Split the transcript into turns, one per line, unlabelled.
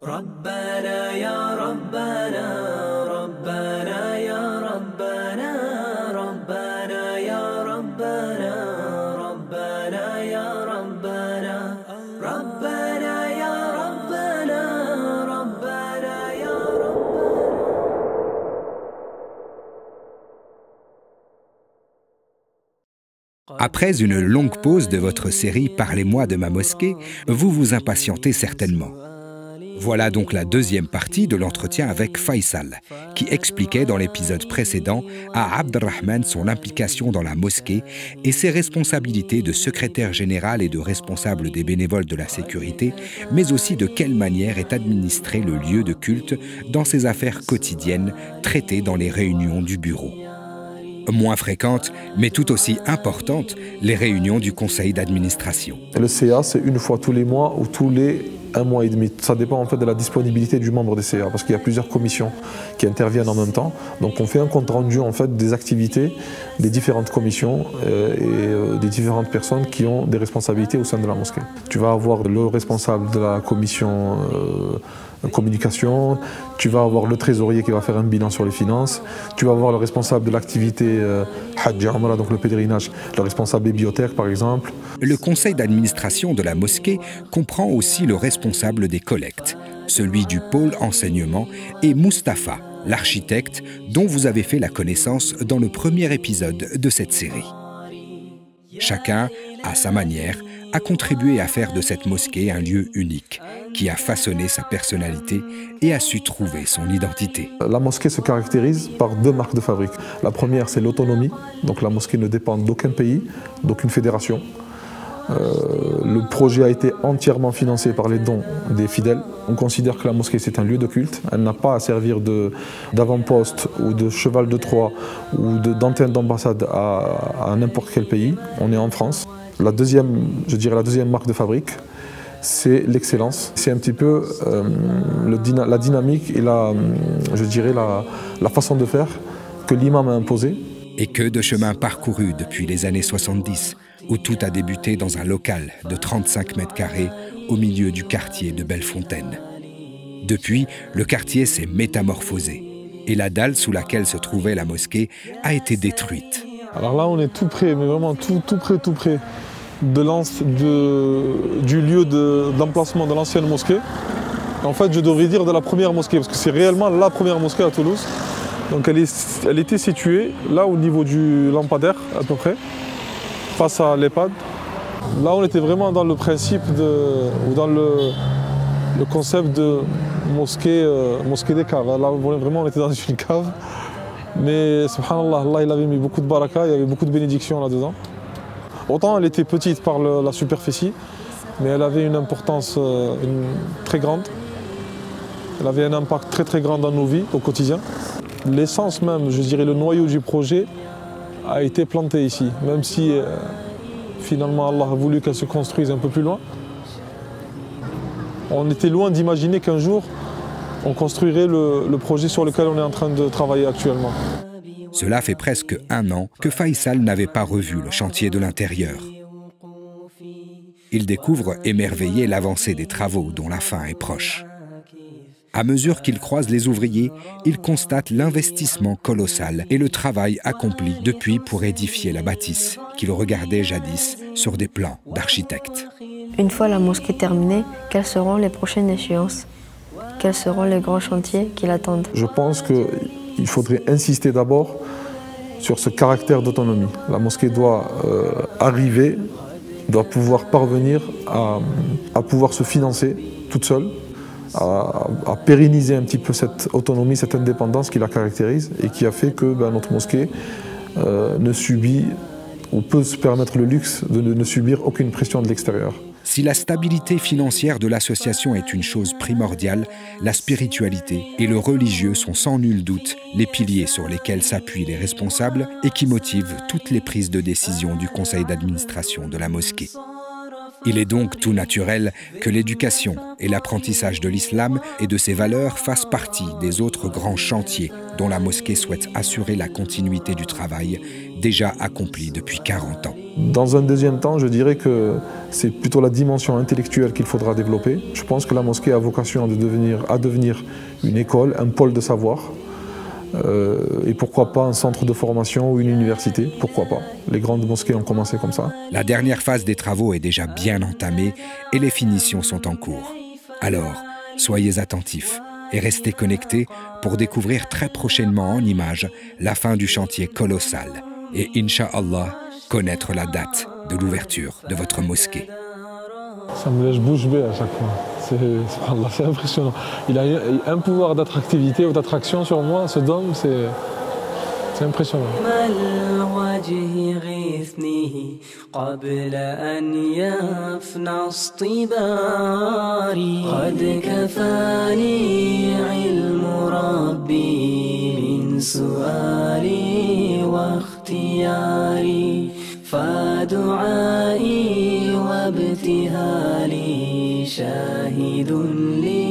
ربنا يا ربنا ربنا يا ربنا ربنا يا ربنا ربنا يا ربنا ربنا يا ربنا ربنا يا ربنا.
Après une longue pause de votre série Parlez-moi de ma mosquée, vous vous impatientez certainement. Voilà donc la deuxième partie de l'entretien avec Faisal, qui expliquait dans l'épisode précédent à Abdelrahman son implication dans la mosquée et ses responsabilités de secrétaire général et de responsable des bénévoles de la sécurité, mais aussi de quelle manière est administré le lieu de culte dans ses affaires quotidiennes traitées dans les réunions du bureau. Moins fréquentes, mais tout aussi importantes, les réunions du conseil d'administration.
Le CA, c'est une fois tous les mois ou tous les 1 mois et demi. Ça dépend en fait de la disponibilité du membre des CA, parce qu'il y a plusieurs commissions qui interviennent en même temps. Donc on fait un compte rendu en fait des activités des différentes commissions et des différentes personnes qui ont des responsabilités au sein de la mosquée. Tu vas avoir le responsable de la commission communication, tu vas avoir le trésorier qui va faire un bilan sur les finances, tu vas avoir le responsable de l'activité Hajj Umrah, donc le pèlerinage, le responsable bibliothèque par exemple.
Le conseil d'administration de la mosquée comprend aussi le responsable des collectes, celui du pôle enseignement et Mustapha, l'architecte dont vous avez fait la connaissance dans le premier épisode de cette série. Chacun, à sa manière, a contribué à faire de cette mosquée un lieu unique, qui a façonné sa personnalité et a su trouver son identité.
La mosquée se caractérise par 2 marques de fabrique. La première, c'est l'autonomie. Donc la mosquée ne dépend d'aucun pays, d'aucune fédération. Le projet a été entièrement financé par les dons des fidèles. On considère que la mosquée, c'est un lieu de culte. Elle n'a pas à servir d'avant-poste ou de cheval de Troie ou d'antenne d'ambassade à n'importe quel pays. On est en France. La deuxième marque de fabrique, c'est l'excellence. C'est un petit peu la dynamique et la façon de faire que l'imam a imposée.
Et que de chemin parcouru depuis les années 70, où tout a débuté dans un local de 35 mètres carrés au milieu du quartier de Bellefontaine. Depuis, le quartier s'est métamorphosé et la dalle sous laquelle se trouvait la mosquée a été détruite.
Alors là, on est tout près, mais vraiment tout près du lieu d'emplacement de l'ancienne mosquée. En fait, je devrais dire de la première mosquée, parce que c'est réellement la première mosquée à Toulouse. Donc elle était située là au niveau du lampadaire, à peu près, face à l'EHPAD. Là, on était vraiment dans le principe ou dans le concept de mosquée des caves. Là, vraiment, on était dans une cave. Mais, subhanallah, Allah, il avait mis beaucoup de baraka, il y avait beaucoup de bénédictions là-dedans. Autant elle était petite par la superficie, mais elle avait une importance très grande. Elle avait un impact très grand dans nos vies au quotidien. L'essence même, je dirais le noyau du projet, a été planté ici, même si finalement Allah a voulu qu'elle se construise un peu plus loin. On était loin d'imaginer qu'un jour on construirait le projet sur lequel on est en train de travailler actuellement.
Cela fait presque 1 an que Faisal n'avait pas revu le chantier de l'intérieur. Il découvre émerveillé l'avancée des travaux dont la fin est proche. À mesure qu'il croise les ouvriers, il constate l'investissement colossal et le travail accompli depuis pour édifier la bâtisse qu'il regardait jadis sur des plans d'architecte.
Une fois la mosquée terminée, quelles seront les prochaines échéances? Quels seront les grands chantiers qui l'attendent?
Je pense qu'il faudrait insister d'abord sur ce caractère d'autonomie. La mosquée doit doit pouvoir parvenir à pouvoir se financer toute seule, à pérenniser un petit peu cette autonomie, cette indépendance qui la caractérise et qui a fait que notre mosquée ne subit ou peut se permettre le luxe de ne subir aucune pression de l'extérieur.
Si la stabilité financière de l'association est une chose primordiale, la spiritualité et le religieux sont sans nul doute les piliers sur lesquels s'appuient les responsables et qui motivent toutes les prises de décision du conseil d'administration de la mosquée. Il est donc tout naturel que l'éducation et l'apprentissage de l'islam et de ses valeurs fassent partie des autres grands chantiers dont la mosquée souhaite assurer la continuité du travail déjà accompli depuis 40 ans.
Dans un deuxième temps, je dirais que c'est plutôt la dimension intellectuelle qu'il faudra développer. Je pense que la mosquée a vocation à devenir une école, un pôle de savoir. Et pourquoi pas un centre de formation ou une université, pourquoi pas. Les grandes mosquées ont commencé comme ça.
La dernière phase des travaux est déjà bien entamée et les finitions sont en cours. Alors, soyez attentifs et restez connectés pour découvrir très prochainement en images la fin du chantier colossal et, Inch'Allah, connaître la date de l'ouverture de votre mosquée.
Ça me laisse bouche bée à chaque fois. C'est impressionnant. Il a un pouvoir d'attractivité ou d'attraction sur moi, ce dôme, c'est impressionnant.
فدعائي وابتهالي شاهد لي